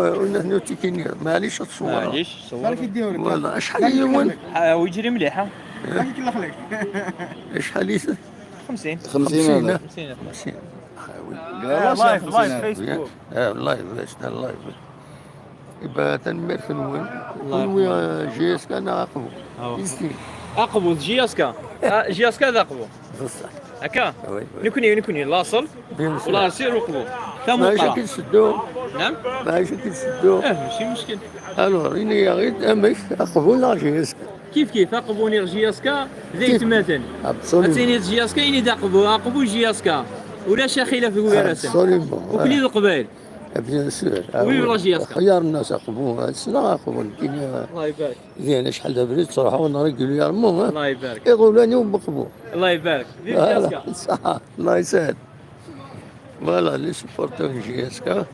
ونحن تيكيني معليش تصور معليش صور والله شحال يوم ويجري مليحه شحال يسه 50 50 50 50 لايف فيسبوك لايف باش لايف يبقى تنمر في الوين الله ويا جيس كان عقبو يستي اقبو جياسكا جياسكا ذا اقبو بصح هكا وي نكوني لاصل بيان سور ولا سير وقبو ماشي ثم كنسدو نعم ماشي كنسدو ماشي مشكل الوغ إني غير أمك عقبو لا جيس كيف اقبوني جياسكا زيت مثلا اتيني جياسكا اني دا اقبو جياسكا ولا شاخيله في ويراسه ابسوليومون وكلي القبائل بيان سور وي ولا جياسكا خيار الناس عقبوها السنة عقبو الدنيا الله يبارك زين شحال دابا بريد تروحوا نرجلوا يرموها الله يبارك يقولوا لي وبقبو الله يبارك فيك جياسكا صح الله يسهل فوالا لي سبورتو جياسكا